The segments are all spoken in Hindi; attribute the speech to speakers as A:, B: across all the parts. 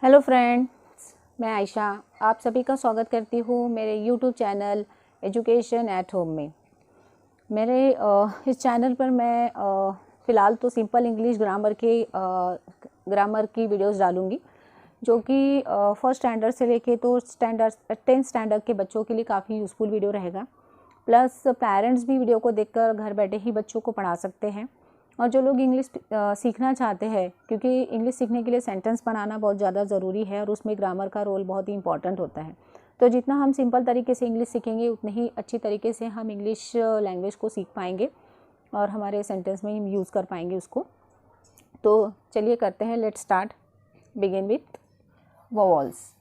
A: हेलो फ्रेंड्स, मैं आयशा आप सभी का स्वागत करती हूँ मेरे YouTube channel education at home में। मेरे इस चैनल पर मैं फ़िलहाल तो सिंपल इंग्लिश ग्रामर की वीडियोस डालूँगी, जो कि फर्स्ट स्टैंडर्ड से लेके तो 10th स्टैंडर्ड के बच्चों के लिए काफ़ी यूज़फुल वीडियो रहेगा। प्लस पेरेंट्स भी वीडियो को देखकर घर बैठे ही बच्चों को पढ़ा सकते हैं। और जो लोग इंग्लिश सीखना चाहते हैं, क्योंकि इंग्लिश सीखने के लिए सेंटेंस बनाना बहुत ज़्यादा ज़रूरी है और उसमें ग्रामर का रोल बहुत ही इंपॉर्टेंट होता है। तो जितना हम सिंपल तरीके से इंग्लिश सीखेंगे उतनी ही अच्छी तरीके से हम इंग्लिश लैंग्वेज को सीख पाएंगे और हमारे सेंटेंस में हम यूज़ कर पाएंगे उसको। तो चलिए करते हैं, let's start. Begin with vowels.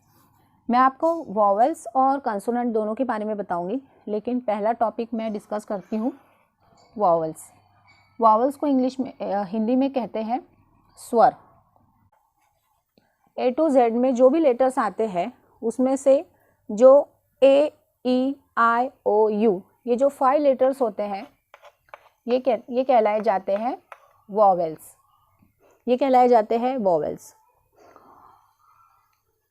A: मैं आपको वोवेल्स और कंसोनेंट दोनों के बारे में बताऊंगी, लेकिन पहला टॉपिक मैं डिस्कस करती हूँ वोवेल्स। वॉवल्स को इंग्लिश में हिंदी में कहते हैं स्वर। A to Z में जो भी लेटर्स आते हैं उसमें से जो A, E, I, O, U ये जो 5 लेटर्स होते हैं ये कहलाए जाते हैं वॉवेल्स। ये कहलाए जाते हैं वॉवेल्स।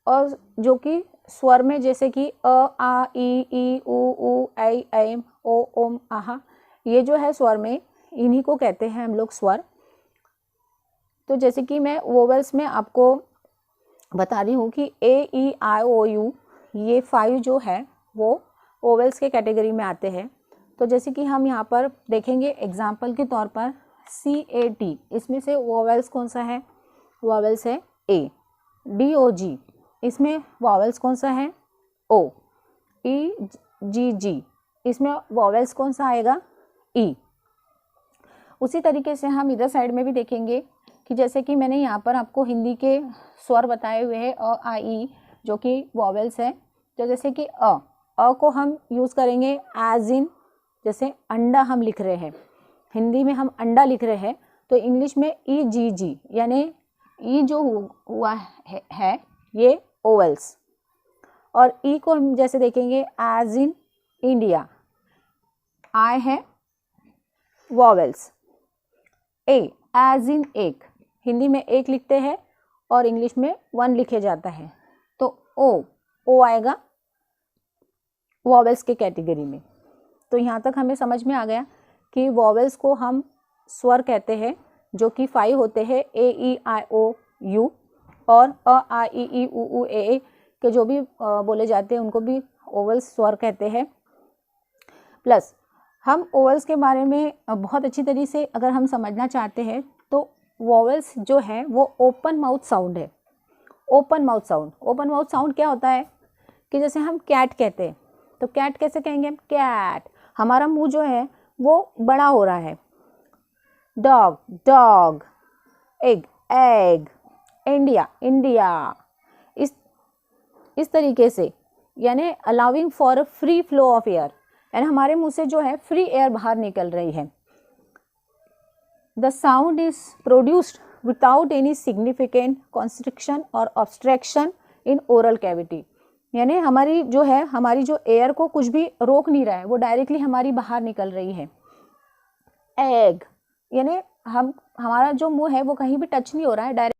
A: और जो कि स्वर में जैसे कि अ, आ, ई, उ, ऐ, ऐम, ओ, ओम, आहा, ये जो है स्वर में, इन्हीं को कहते हैं हम लोग स्वर। तो जैसे कि मैं वोवेल्स में आपको बता रही हूँ कि A, E, I, O, U ये 5 जो है वो वोवेल्स के कैटेगरी में आते हैं। तो जैसे कि हम यहाँ पर देखेंगे एग्जाम्पल के तौर पर CAT, इसमें से वोवेल्स कौन सा है? वोवेल्स है A। DOG, इसमें वोवेल्स कौन सा है? O। EGG, इसमें वोवेल्स कौन सा आएगा? E। उसी तरीके से हम इधर साइड में भी देखेंगे कि जैसे कि मैंने यहाँ पर आपको हिंदी के स्वर बताए हुए हैं अ, आ, ई, जो कि वॉवेल्स है। तो जैसे कि अ को हम यूज़ करेंगे एज इन, जैसे अंडा हम लिख रहे हैं, हिंदी में हम अंडा लिख रहे हैं, तो इंग्लिश में EGG यानी ई जो हुआ है ये ओवेल्स। और ई को हम जैसे देखेंगे एज इन इंडिया, आई है वॉवेल्स। ए एज इन एक, हिंदी में एक लिखते हैं और इंग्लिश में 1 लिखे जाता है, तो ओ आएगा वॉवेल्स के कैटेगरी में। तो यहाँ तक हमें समझ में आ गया कि वॉवेल्स को हम स्वर कहते हैं, जो कि 5 होते हैं A, E, I, O, U। और अ, आ, ई, उ, ए के जो भी बोले जाते हैं उनको भी वॉवेल्स स्वर कहते हैं। प्लस हम वोवेल्स के बारे में बहुत अच्छी तरीके से अगर हम समझना चाहते हैं तो वोवेल्स जो है वो ओपन माउथ साउंड है। ओपन माउथ साउंड क्या होता है कि जैसे हम कैट कहते हैं, तो कैट कैसे कहेंगे हम? कैट, हमारा मुंह जो है वो बड़ा हो रहा है। डॉग, एग, इंडिया, इस तरीके से, यानी allowing for a free flow of air, यानी हमारे मुंह से जो है फ्री एयर बाहर निकल रही है। The sound is produced without any significant constriction और ऑब्स्ट्रक्शन इन ओरल कैविटी, यानी हमारी जो एयर को कुछ भी रोक नहीं रहा है, वो डायरेक्टली हमारी बाहर निकल रही है। एग यानी हमारा जो मुंह है वो कहीं भी टच नहीं हो रहा है, डायरेक्ट